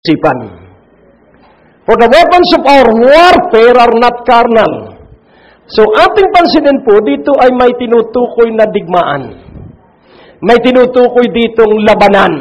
isipan. For the weapons of our warfare are not carnal. So ating pansinin po, dito ay may tinutukoy na digmaan. May tinutukoy ditong labanan.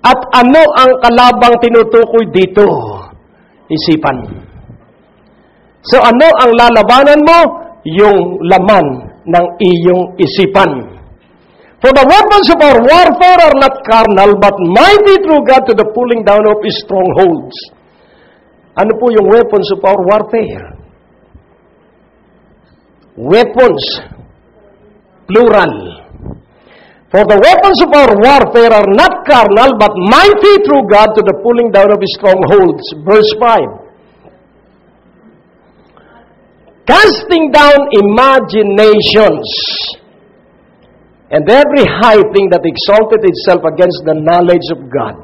At ano ang kalabang tinutukoy dito? Isipan. So ano ang lalabanan mo? Yung laman ng iyong isipan. For the weapons of our warfare are not carnal, but mighty through God to the pulling down of strongholds. Ano po yung weapons of our warfare? Weapons, plural. For the weapons of our warfare are not carnal, but mighty through God to the pulling down of strongholds. Verse 5. Casting down imaginations and every high thing that exalted itself against the knowledge of God,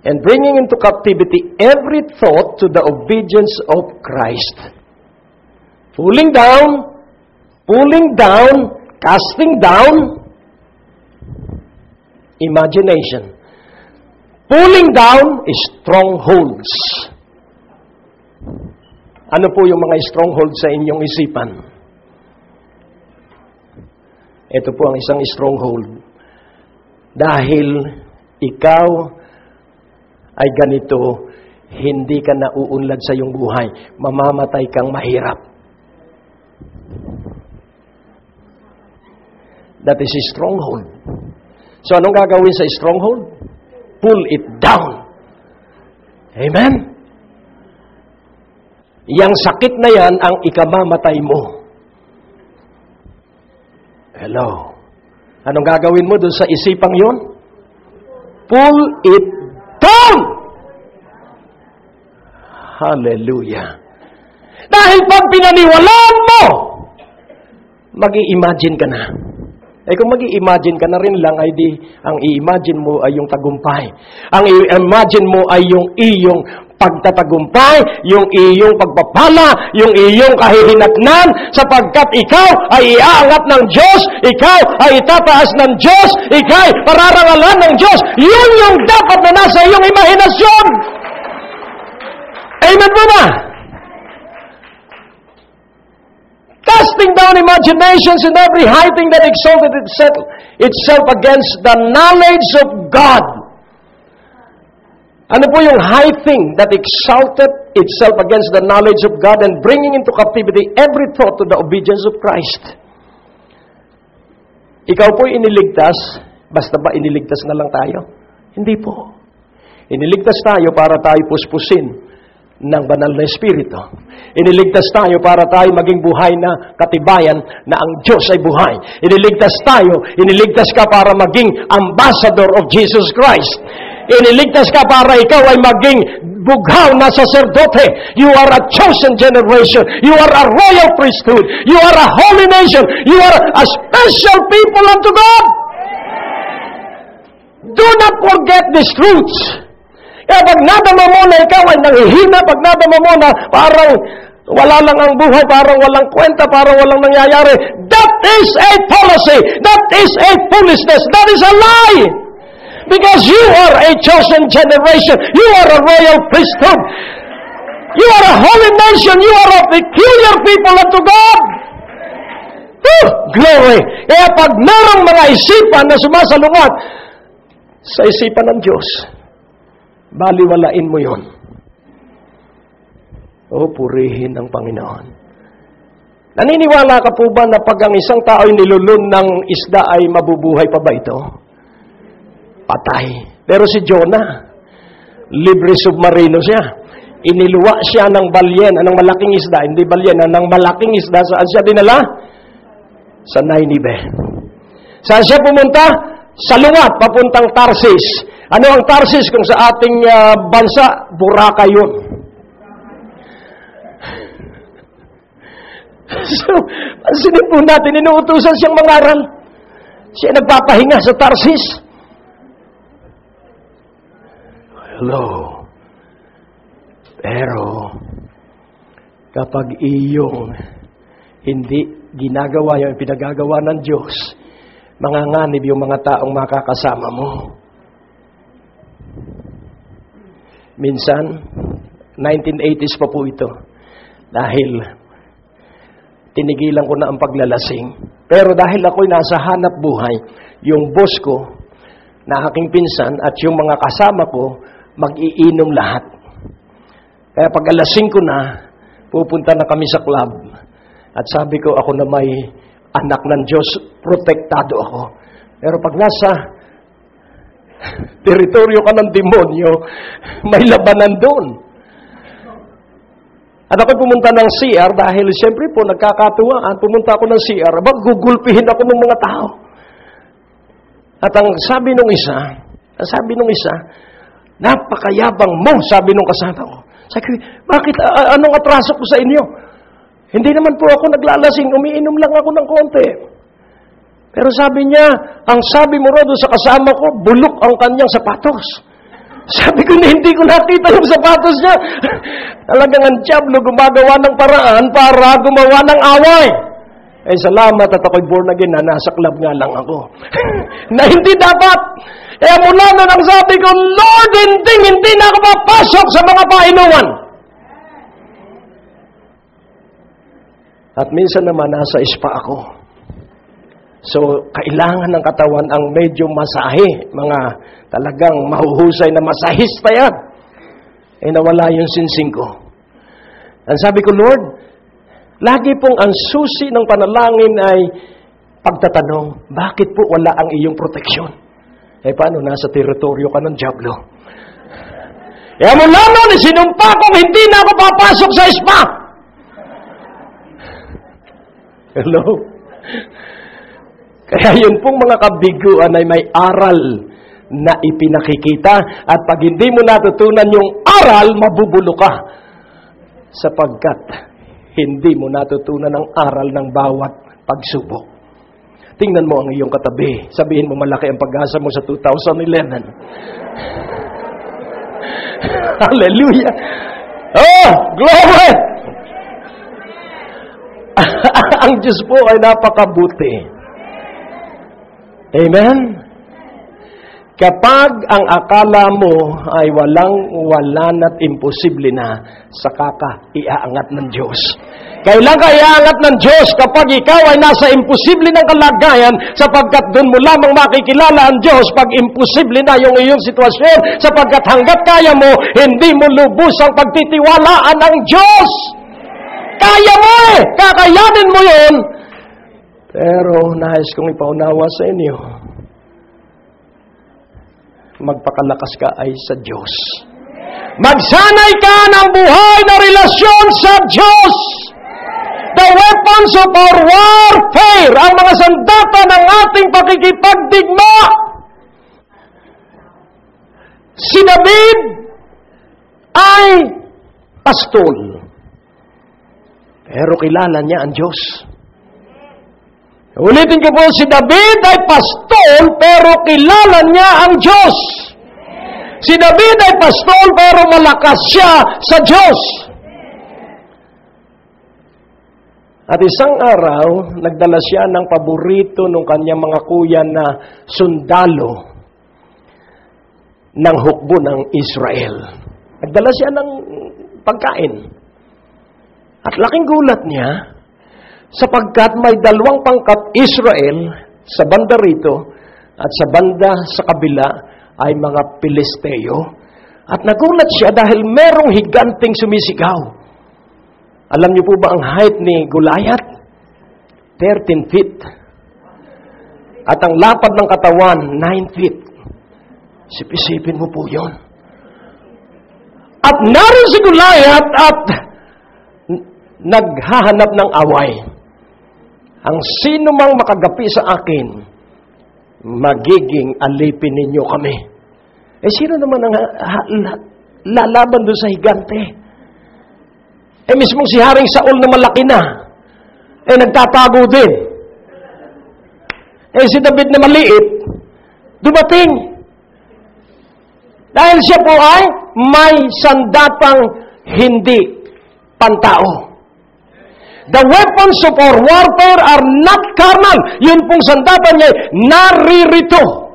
and bringing into captivity every thought to the obedience of Christ. Pulling down, casting down, imagination. Pulling down, strongholds. Ano po yung mga strongholds sa inyong isipan? Ito po ang isang stronghold. Dahil ikaw ay ganito, hindi ka nauunlad sa iyong buhay. Mamamatay kang mahirap. That is a stronghold. So anong gagawin sa stronghold? Pull it down. Amen? Yang sakit na yan ang ikamamatay mo. Hello. Anong gagawin mo doon sa isipang yon? Pull it down! Hallelujah. Dahil pag pinaniwalaan mo, mag-i-imagine ka na. Eh kung mag-i-imagine ka na rin lang, ay di, ang i-imagine mo ay yung tagumpay. Ang i-imagine mo ay yung iyong pagtatagumpay, yung iyong pagpapala, yung iyong kahihinatnan, sapagkat ikaw ay iaangat ng Diyos, ikaw ay itataas ng Diyos, ikaw ay pararangalan ng Diyos. Yun yung dapat na nasa iyong imahinasyon. Amen po ba? Casting down imaginations and every high thing that exalted itself against the knowledge of God. Ano po yung high thing that exalted itself against the knowledge of God and bringing into captivity every thought to the obedience of Christ? Ikaw po iniligtas, basta ba iniligtas na lang tayo? Hindi po. Iniligtas tayo para tayo puspusin ng banal na Espiritu. Iniligtas tayo para tayo maging buhay na katibayan na ang Diyos ay buhay. Iniligtas ka para maging ambassador of Jesus Christ. Iniligtas ka para ikaw ay maging bughaw na saserdote. You are a chosen generation. You are a royal priesthood. You are a holy nation. You are a special people unto God. Do not forget these truths. Kaya pag nadama mo na ikaw ay nanghihina, pag nadama mo na parang wala lang ang buhay, parang walang kwenta, parang walang nangyayari, that is a policy. That is a foolishness. That is a lie. Because you are a chosen generation. You are a royal priesthood. You are a holy nation. You are a peculiar people unto God. Glory. Kaya pag merong mga isipan na sumasalungat sa isipan ng Diyos, baliwalain mo yon. O, purihin ang Panginoon. Naniniwala ka po ba na pag ang isang tao ay nilulun ng isda ay mabubuhay pa ba ito? Patay. Pero si Jonah, libre submarino siya. Iniluwa siya ng balyena, ng malaking isda, hindi balyena, ng malaking isda. Saan siya dinala? Sa Nineveh. Saan siya pumunta? Sa luwat, papuntang Tarsis. Ano ang Tarsis kung sa ating bansa? Boracay yun. So, pansinin po natin, inuutusan siyang mangaral. Siya nagpapahinga sa Tarsis. Hello. Pero, kapag iyong hindi ginagawa yung pinagagawa ng Diyos, manganganib yung mga taong makakasama mo. Minsan, 1980s pa po ito. Dahil tinigilan ko na ang paglalasing. Pero dahil ako'y nasa hanap buhay, yung boss ko, na aking pinsan, at yung mga kasama ko, mag-iinom lahat. Kaya pag alas 5 na, pupunta na kami sa club. At sabi ko, ako na may anak ng Diyos, protektado ako. Pero pag nasa teritoryo ka ng demonyo, may labanan doon. At ako pumunta ng CR dahil siyempre po nagkakatuwaan. Pumunta ako ng CR, gugulpihin ako ng mga tao. At ang sabi nung isa, napakayabang mo, sabi nung kasama ko. Sabi ko, bakit? Anong atraso ko sa inyo? Hindi naman po ako naglalasing, umiinom lang ako ng konti. Pero sabi niya, ang sabi mo rin sa kasama ko, bulok ang kanyang sapatos. Sabi ko, hindi ko nakita yung sapatos niya. Talagang ang diablo gumagawa ng paraan para gumawa ng away. Eh, salamat at ako'y born again na nasa club nga lang ako. Na hindi dapat. Kaya mula na nang sabi ko, Lord, hindi na ako papasok sa mga painuman. At minsan naman, nasa spa ako. So, kailangan ng katawan ang medyo masahe. Mga talagang mahuhusay na masahista yan. Eh, nawala yung sinsing ko. Ang sabi ko, Lord, lagi pong ang susi ng panalangin ay pagtatanong, bakit po wala ang iyong proteksyon? Eh, paano? Nasa teritoryo ka ng diablo. Kaya mula noon, sinumpa kong hindi na ako papasok sa spa. Hello? Kaya yun pong mga kabiguan ay may aral na ipinakikita at pag hindi mo natutunan yung aral, mabubulo ka. Sapagkat hindi mo natutunan ang aral ng bawat pagsubok. Tingnan mo ang iyong katabi. Sabihin mo malaki ang pag-asa mo sa 2011. Hallelujah! Oh, glory! Ang Diyos po ay napakabuti. Amen? Kapag ang akala mo ay walang-wala at imposible na, saka ka iaangat ng Diyos. Kailan ka iaangat ng Diyos kapag ikaw ay nasa imposible ng kalagayan sapagkat doon mo lamang makikilala ang Diyos pag imposible na yung iyong sitwasyon sapagkat hanggat kaya mo, hindi mo lubusang pagtitiwalaan ang Diyos. Kaya mo kakayanin mo yun. Pero nais kong ipaunawa sa inyo, magpakalakas ka ay sa Diyos. Magsanay ka ng buhay na relasyon sa Diyos. The weapons of our warfare, ang mga sandata ng ating pakikipagdigma. Si David ay pastol. Pero kilala niya ang Diyos. Ulitin ko po, si David ay pastol, pero kilala niya ang Diyos. Si David ay pastol, pero malakas siya sa Diyos. At isang araw, nagdala siya ng paborito ng kanyang mga kuya na sundalo ng hukbo ng Israel. Nagdala siya ng pagkain. At laking gulat niya, sapagkat may dalawang pangkat Israel sa banda rito at sa banda sa kabila ay mga Pilisteo. At nagulat siya dahil merong higanting sumisigaw. Alam niyo po ba ang height ni Goliath? 13 feet. At ang lapad ng katawan, 9 feet. Sipisipin mo po yun. At naroon si Goliath at naghahanap ng away. Ang sino mang makagapi sa akin, magiging alipin ninyo kami. Eh, sino naman ang lalaban doon sa higante? Eh, mismong si Haring Saul na malaki na, eh, nagtatago din. Eh, si David na maliit, dumating. Dahil siya po ay may sandatang hindi pantao. The weapons of our warfare are not carnal. Yun pong sandata niya, naririto.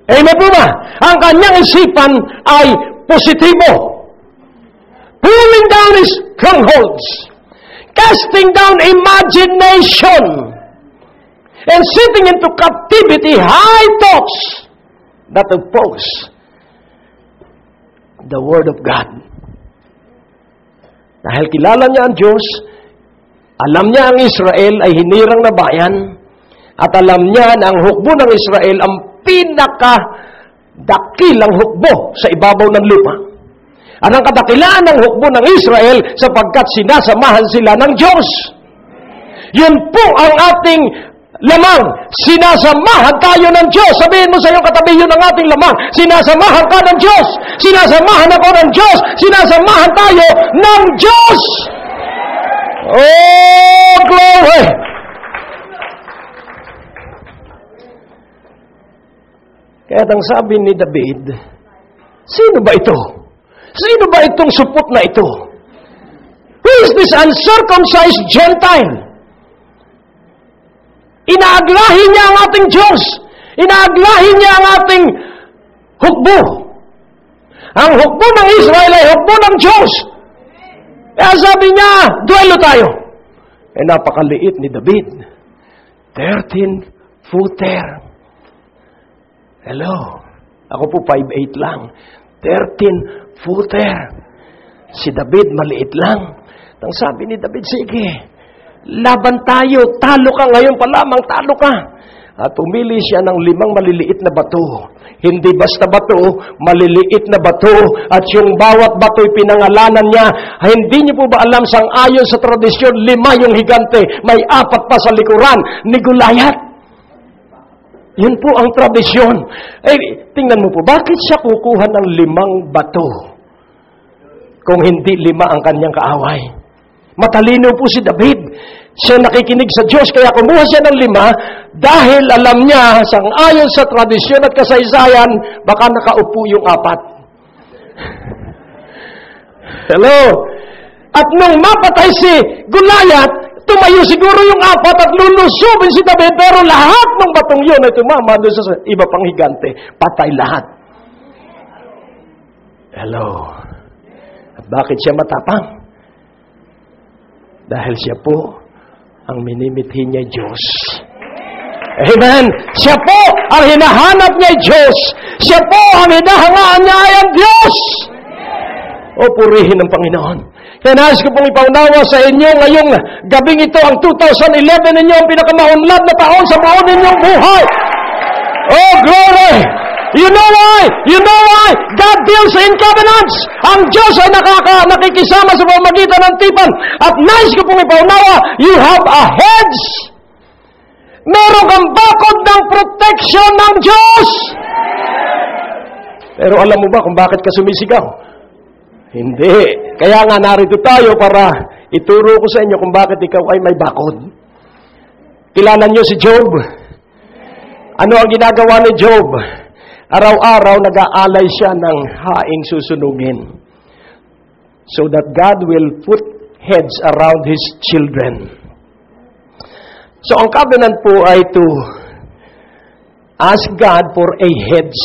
Amen po ba? Ang kanyang isipan ay positibo. Pulling down his strongholds. Casting down imagination. And setting into captivity high thoughts that oppose the Word of God. Dahil kilala niya ang Diyos, alam niya ang Israel ay hinirang na bayan, at alam niya na ang hukbo ng Israel ang pinakadakilang hukbo sa ibabaw ng lupa. At ang kadakilaan ng hukbo ng Israel sapagkat sinasamahan sila ng Diyos. Yun po ang ating lamang. Sinasamahan tayo ng Diyos. Sabihin mo sa iyong katabi, yun ang ating lamang. Sinasamahan ka ng Diyos. Sinasamahan ako ng Diyos. Sinasamahan tayo ng Diyos. Oh, glory! Kaya ang sabi ni David, sino ba ito? Sino ba itong supot na ito? Who is this uncircumcised Gentile? Inaaglahi niya ang ating Diyos. Inaaglahi niya ang ating hukbo. Ang hukbo ng Israel ay hukbo ng Diyos. Kaya sabi niya, duelo tayo. Eh napakaliit ni David. 13-footer. Hello. Ako po 5'8 lang. 13-footer. Si David maliit lang. Ang sabi ni David, sige, laban tayo. Talo ka ngayon pa lamang, talo ka. At pumili siya ng 5 maliliit na bato. Hindi basta bato, maliliit na bato. At yung bawat bato'y pinangalanan niya. Hindi niyo po ba alam, sang-ayon sa tradisyon, 5 yung higante, may 4 pa sa likuran ni Goliath. Yun po ang tradisyon. Eh, tingnan mo po, bakit siya kukuha ng 5 bato? Kung hindi 5 ang kanyang kaaway. Matalino po si David. Siya nakikinig sa Diyos, kaya kumuha siya ng 5 dahil alam niya, sang-ayon sa tradisyon at kasaysayan, baka nakaupo yung 4. Hello? At nung mapatay si Goliath, tumayo siguro yung 4 at lulusubin si David, pero lahat ng batong yun ay tumama doon sa iba pang higante. Patay lahat. Hello? At bakit siya matapang? Dahil siya po ang minimithi niya Diyos. Amen. Siya po ang hinahanap niya Diyos. Siya po ang hinahangaan niya ay ang Diyos. O purihin ng Panginoon. Kaya nais ko pong ipaunawa sa inyo ngayong gabing ito, ang 2011 ninyo, ang pinakamaunlad na taon sa buong ninyong buhay. Oh, glory! You know why? You know why? God deals in covenants. Ang Diyos ay nakikisama sa pamamagitan ng tipan. At nais ko pong ipaunawa, you have a hedge. Meron kang bakod ng protection ng Diyos. Pero alam mo ba kung bakit ka sumisigaw? Hindi. Kaya nga narito tayo para ituro ko sa inyo kung bakit ikaw ay may bakod. Kilala niyo si Job? Ano ang ginagawa ni Job? Araw-araw nag-aalay siya ng haing susunugin. So that God will put heads around His children. So ang covenant po ay to ask God for a hedge.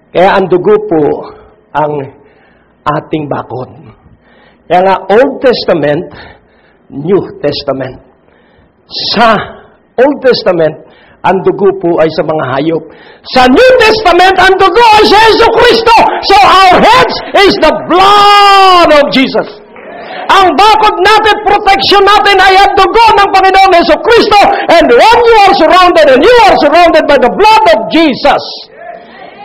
Kaya ang dugo po ang ating bakod. Kaya nga Old Testament, New Testament. Sa Old Testament, ang dugo po ay sa mga hayop. Sa New Testament, ang dugo ay sa Jesucristo. So our heads is the blood of Jesus. Ang bakod natin, protection natin ay ang dugo ng Panginoon Jesucristo. And when you are surrounded, and you are surrounded by the blood of Jesus,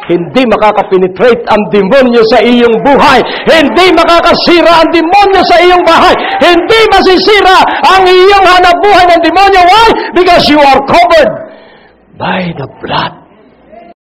hindi makakapenetrate ang demonyo sa iyong buhay. Hindi makakasira ang demonyo sa iyong bahay. Hindi masisira ang iyong hanapbuhay ng demonyo. Why? Because you are covered by the blood